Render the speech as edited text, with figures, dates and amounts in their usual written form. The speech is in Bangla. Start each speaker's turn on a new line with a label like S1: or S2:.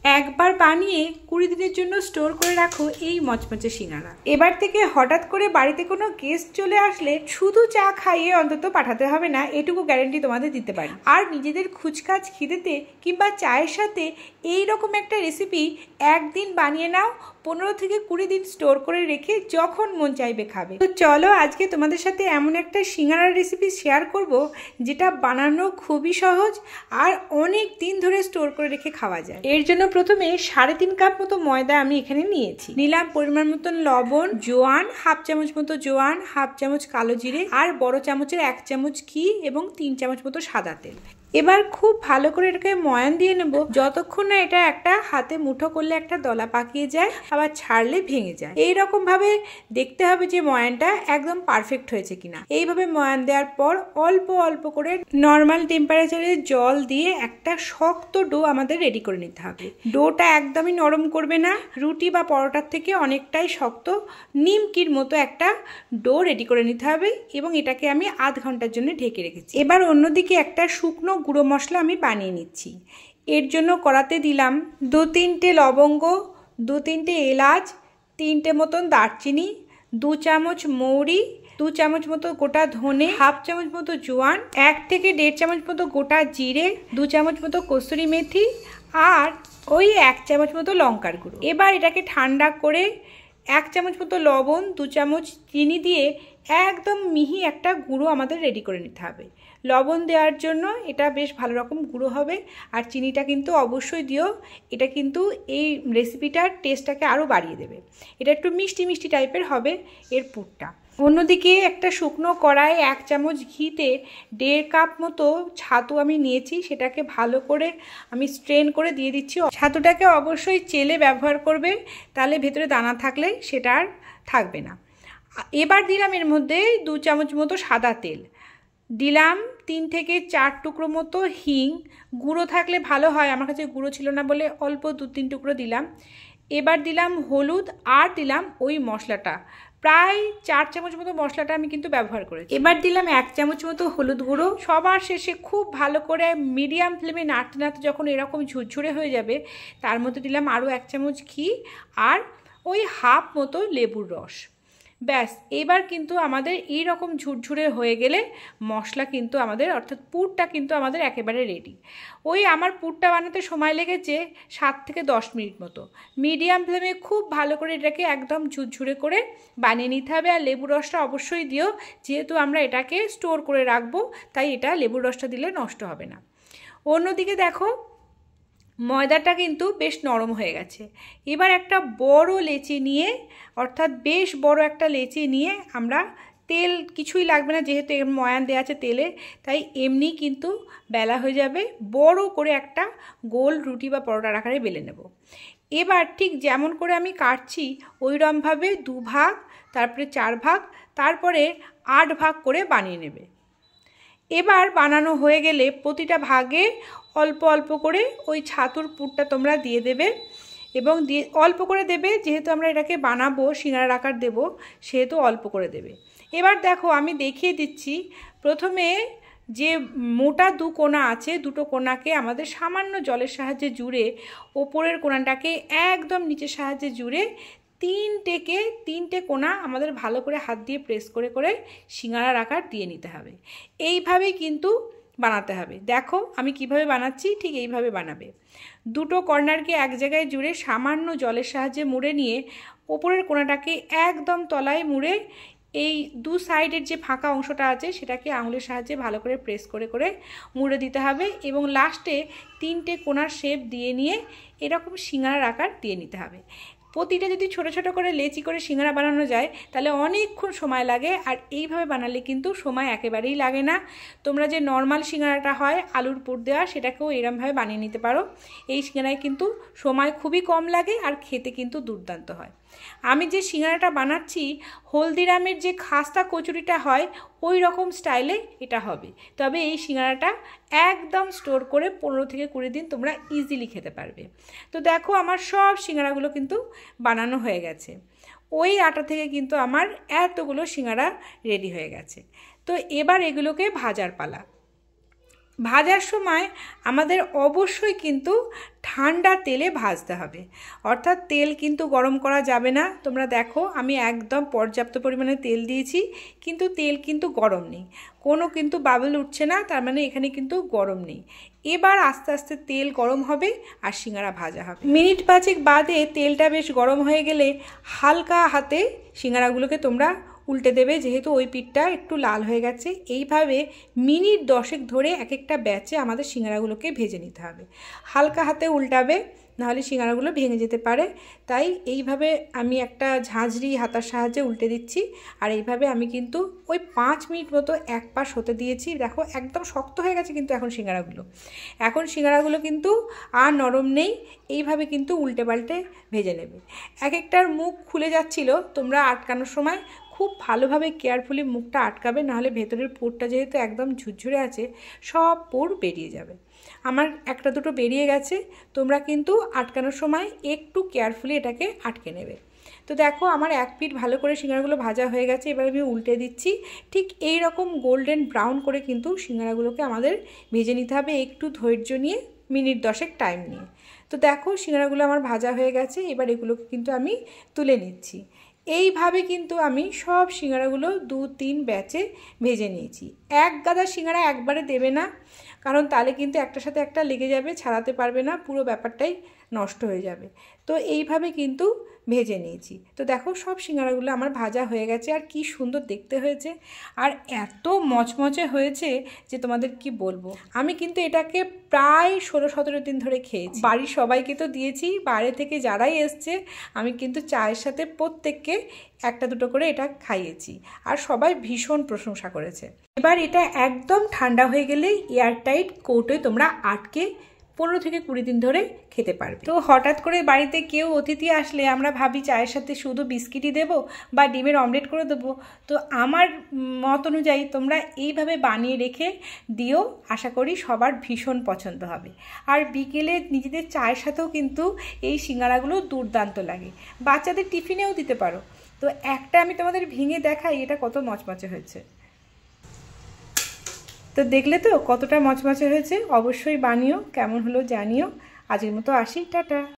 S1: একবার বানিয়ে 20 দিনের জন্য স্টোর করে রাখো এই মচমচে সিঙ্গারা। এবার থেকে হঠাৎ করে বাড়িতে কোনো গেস্ট চলে আসলে শুধু চা খাইয়ে অন্তত পাঠাতে হবে না, এটুকু গ্যারান্টি তোমাদের দিতে পারি। আর নিজেদের খুচখাচ খিদেতে কিংবা চায়ের সাথে এই রকম একটা রেসিপি একদিন বানিয়ে নাও, 15 থেকে 20 দিন স্টোর করে রেখে যখন মন চাইবে খাবে। তো চলো আজকে তোমাদের সাথে এমন একটা সিঙ্গারার রেসিপি শেয়ার করব যেটা বানানো খুবই সহজ আর অনেক দিন ধরে স্টোর করে রেখে খাওয়া যায়। এর জন্য প্রথমে 3.5 কাপ মতো ময়দা আমি এখানে নিয়েছি। নিলাম পরিমাণ মতন লবণ, জোয়ান, হাফ চামচ মতো জোয়ান, হাফ চামচ কালো জিরে আর বড় চামচের 1 চামচ ঘি এবং 3 চামচ মতো সাদা তেল। এবার খুব ভালো করে এটাকে ময়ান দিয়ে নেব যতক্ষণ না এটা একটা হাতে মুঠো করলে একটা দলা পাকিয়ে যায়, আবার ছাড়লে ভেঙে যায়। এইরকম ভাবে দেখতে হবে যে ময়ানটা একদম পারফেক্ট হয়েছে কিনা। এইভাবে ময়ান দেওয়ার পর অল্প অল্প করে নর্মাল টেম্পারেচারে জল দিয়ে একটা শক্ত ডো আমাদের রেডি করে নিতে হবে। ডোটা একদমই নরম করবে না, রুটি বা পরোটার থেকে অনেকটাই শক্ত, নিমকির মতো একটা ডো রেডি করে নিতে হবে এবং এটাকে আমি আধ ঘন্টার জন্য ঢেকে রেখেছি। এবার অন্যদিকে একটা শুকনো গুঁড়ো মশলা আমি বানিয়ে নিচ্ছি। এর জন্য কড়াতে দিলাম 2-3টে লবঙ্গ, 2-3টে এলাচ, 3টে মতন দারচিনি, 2 চামচ মৌরি, 2 চামচ মতো গোটা ধনে, হাফ চামচ মতো জোয়ান, 1 থেকে 1.5 চামচ মতো গোটা জিরে, 2 চামচ মতো কসুরি মেথি আর ওই 1 চামচ মতো লঙ্কার গুঁড়ো। এবার এটাকে ঠান্ডা করে 1 চামচ মতো লবণ, 2 চামচ চিনি দিয়ে একদম মিহি একটা গুঁড়ো আমাদের রেডি করে নিতে হবে। লবণ দেওয়ার জন্য এটা বেশ ভালো রকম গুঁড়ো হবে আর চিনিটা কিন্তু অবশ্যই দিও, এটা কিন্তু এই রেসিপিটার টেস্টটাকে আরও বাড়িয়ে দেবে। এটা একটু মিষ্টি মিষ্টি টাইপের হবে এর পুরটা। অন্যদিকে একটা শুকনো কড়াই 1 চামচ ঘিতে 1.5 কাপ মতো ছাতু আমি নিয়েছি, সেটাকে ভালো করে আমি স্ট্রেন করে দিয়ে দিচ্ছি। ছাতুটাকে অবশ্যই চেলে ব্যবহার করবে, তাহলে ভেতরে দানা থাকলে সেটা আর থাকবে না। এবার দিলাম এর মধ্যে 2 চামচ মতো সাদা তেল, দিলাম 3 থেকে 4 টুকরো মতো হিং, গুঁড়ো থাকলে ভালো হয়, আমার কাছে গুঁড়ো ছিল না বলে অল্প 2-3 টুকরো দিলাম। এবার দিলাম হলুদ আর দিলাম ওই মশলাটা, প্রায় 4 চামচ মতো মশলাটা আমি কিন্তু ব্যবহার করেছি। এবার দিলাম 1 চামচ মতো হলুদ গুঁড়ো। সবার শেষে খুব ভালো করে মিডিয়াম ফ্লেমে নাড়তে নাড়তে যখন এরকম ঝুরঝুরে হয়ে যাবে তার মধ্যে দিলাম আরও 1 চামচ ঘি আর ওই হাফ মতো লেবুর রস। ব্যাস, এবার কিন্তু আমাদের এই রকম ঝুরঝুরে হয়ে গেলে মশলা কিন্তু আমাদের অর্থাৎ পুরটা কিন্তু আমাদের একেবারে রেডি। ওই আমার পুরটা বানাতে সময় লেগেছে 7 থেকে 10 মিনিট মতো। মিডিয়াম ফ্লেমে খুব ভালো করে এটাকে একদম ঝুরঝুরে করে বানিয়ে নিতে হবে। আর লেবুর রসটা অবশ্যই দিও, যেহেতু আমরা এটাকে স্টোর করে রাখবো তাই এটা লেবুর রসটা দিলে নষ্ট হবে না। অন্যদিকে দেখো ময়দাটা কিন্তু বেশ নরম হয়ে গেছে। এবার একটা বড় লেচি নিয়ে, অর্থাৎ বেশ বড় একটা লেচি নিয়ে আমরা, তেল কিছুই লাগবে না যেহেতু এর ময়ান দেওয়া আছে তেলে, তাই এমনি কিন্তু বেলা হয়ে যাবে। বড় করে একটা গোল রুটি বা পরোটার আকারে বেলে নেব। এবার ঠিক যেমন করে আমি কাটছি ওইরকমভাবে 2 ভাগ, তারপরে 4 ভাগ, তারপরে 8 ভাগ করে বানিয়ে নেবে। এবার বানানো হয়ে গেলে প্রতিটা ভাগে অল্প অল্প করে ওই ছাতুর পুরটা তোমরা দিয়ে দেবে এবং দিয়ে অল্প করে দেবে, যেহেতু আমরা এটাকে বানাবো সিঙ্গারার আকার দেব সেহেতু অল্প করে দেবে। এবার দেখো আমি দেখিয়ে দিচ্ছি, প্রথমে যে মোটা 2 কোণা আছে, দুটো কোণাকে আমাদের সামান্য জলের সাহায্যে জুড়ে ওপরের কোণাটাকে একদম নিচের সাহায্যে জুড়ে 3টে কোণা আমাদের ভালো করে হাত দিয়ে প্রেস করে করে সিঙ্গারার আকার দিয়ে নিতে হবে। এইভাবেই কিন্তু বানাতে হবে। দেখো আমি কিভাবে বানাচ্ছি, ঠিক এইভাবে বানাবে। দুটো কর্নারকে এক জায়গায় জুড়ে সামান্য জলের সাহায্যে মুড়ে নিয়ে ওপরের কোণাটাকে একদম তলায় মুড়ে এই 2 সাইডের যে ফাঁকা অংশটা আছে সেটাকে আঙুলের সাহায্যে ভালো করে প্রেস করে করে মুড়ে দিতে হবে এবং লাস্টে 3টে কোণার শেপ দিয়ে নিয়ে এরকম সিঙ্গারার আকার দিয়ে নিতে হবে। প্রতিটা যদি ছোট ছোট করে লেচি করে সিঙ্গারা বানানো যায় তাহলে অনেকক্ষণ সময় লাগে, আর এইভাবে বানালে কিন্তু সময় একেবারেই লাগে না। তোমরা যে নর্মাল সিঙ্গারাটা হয় আলুর পুর দেওয়া, সেটাকেও এরমভাবে বানিয়ে নিতে পারো। এই সিঙ্গারায় কিন্তু সময় খুবই কম লাগে আর খেতে কিন্তু দুর্দান্ত হয়। আমি যে সিঙ্গারাটা বানাচ্ছি হলদিরামের যে খাস্তা কচুরিটা হয় ওই রকম স্টাইলে এটা হবে, তবে এই সিঙ্গারাটা একদম স্টোর করে 15 থেকে 20 দিন তোমরা ইজিলি খেতে পারবে। তো দেখো আমার সব সিঙ্গারাগুলো কিন্তু বানানো হয়ে গেছে। ওই আটা থেকে কিন্তু আমার এতগুলো সিঙ্গারা রেডি হয়ে গেছে। তো এবার এগুলোকে ভাজার পালা। ভাজার সময় আমাদের অবশ্যই কিন্তু ঠান্ডা তেলে ভাজতে হবে, অর্থাৎ তেল কিন্তু গরম করা যাবে না। তোমরা দেখো আমি একদম পর্যাপ্ত পরিমাণে তেল দিয়েছি, কিন্তু তেল কিন্তু গরম নেই, কোনো কিন্তু বাবল উঠছে না, তার মানে এখানে কিন্তু গরম নেই। এবার আস্তে আস্তে তেল গরম হবে আর সিঙ্গারা ভাজা হবে। মিনিট 5 বাদে তেলটা বেশ গরম হয়ে গেলে হালকা হাতে সিঙ্গারাগুলোকে তোমরা উল্টে দেবে, যেহেতু ওই পিঠটা একটু লাল হয়ে গেছে। এইভাবে মিনিট 10 ধরে এক একটা ব্যাচে আমাদের সিঙ্গারাগুলোকে ভেজে নিতে হবে। হালকা হাতে উল্টাবে, নাহলে সিঙ্গারাগুলো ভেঙে যেতে পারে। তাই এইভাবে আমি একটা ঝাঁঝরি হাতার সাহায্যে উল্টে দিচ্ছি। আর এইভাবে আমি কিন্তু ওই 5 মিনিট মতো এক পাশ হতে দিয়েছি। দেখো একদম শক্ত হয়ে গেছে কিন্তু এখন সিঙ্গারাগুলো কিন্তু আর নরম নেই। এইভাবে কিন্তু উল্টে পাল্টে ভেজে নেবে। এক একটার মুখ খুলে যাচ্ছিল, তোমরা আটকানোর সময় খুব ভালোভাবে কেয়ারফুলি মুখটা আটকাবে, নাহলে ভেতরের পুরটা যেহেতু একদম ঝুরঝুরে আছে সব পুর বেরিয়ে যাবে। আমার একটা দুটো বেরিয়ে গেছে, তোমরা কিন্তু আটকানোর সময় একটু কেয়ারফুলি এটাকে আটকে নেবে। তো দেখো আমার এক পিঠ ভালো করে সিঙ্গারাগুলো ভাজা হয়ে গেছে। এবার আমি উল্টে দিচ্ছি। ঠিক এই রকম গোল্ডেন ব্রাউন করে কিন্তু সিঙ্গারাগুলোকে আমাদের ভেজে নিতে হবে, একটু ধৈর্য নিয়ে, মিনিট 10 টাইম নিয়ে। তো দেখো সিঙ্গারাগুলো আমার ভাজা হয়ে গেছে। এবার এগুলোকে কিন্তু আমি তুলে নিচ্ছি। এইভাবে কিন্তু আমি সব সিঙ্গারাগুলো 2-3 ব্যাচে ভেজে নিয়েছি। এক গাদা সিঙ্গারা একবারে দেবে না, কারণ তাহলে কিন্তু একটার সাথে একটা লেগে যাবে, ছাড়াতে পারবে না, পুরো ব্যাপারটাই নষ্ট হয়ে যাবে। তো এইভাবে কিন্তু ভেজে নিয়েছি। তো দেখো সব সিঙ্গারাগুলো আমার ভাজা হয়ে গেছে, আর কি সুন্দর দেখতে হয়েছে, আর এত মচমচে হয়েছে যে তোমাদের কি বলবো। আমি কিন্তু এটাকে প্রায় 16-17 দিন ধরে খেয়েছি। বাড়ির সবাইকে তো দিয়েছি, বাইরে থেকে যারাই এসছে আমি কিন্তু চায়ের সাথে প্রত্যেককে একটা দুটো করে এটা খাইয়েছি, আর সবাই ভীষণ প্রশংসা করেছে। এবার এটা একদম ঠান্ডা হয়ে গেলে এয়ারটাইট কৌটোয় তোমরা আটকে 15-20 দিন ধরে খেতে পারবে। তো হঠাৎ করে বাড়িতে কেউ অতিথি আসলে আমরা ভাবি চায়ের সাথে শুধু বিস্কিটই দেবো বা ডিমের অমলেট করে দেবো। তো আমার মত অনুযায়ী তোমরা এইভাবে বানিয়ে রেখে দিও, আশা করি সবার ভীষণ পছন্দ হবে। আর বিকেলে নিজেদের চায়ের সাথেও কিন্তু এই সিঙ্গারাগুলো দুর্দান্ত লাগে, বাচ্চাদের টিফিনেও দিতে পারো। তো একটা আমি তোমাদের ভেঙে দেখাই এটা কত মচমচে হয়েছে। তো দেখলে তো কতটা মচমচে হয়েছে। অবশ্যই বানিও, কেমন হলো জানিও। আজকের মতো আসি, টাটা।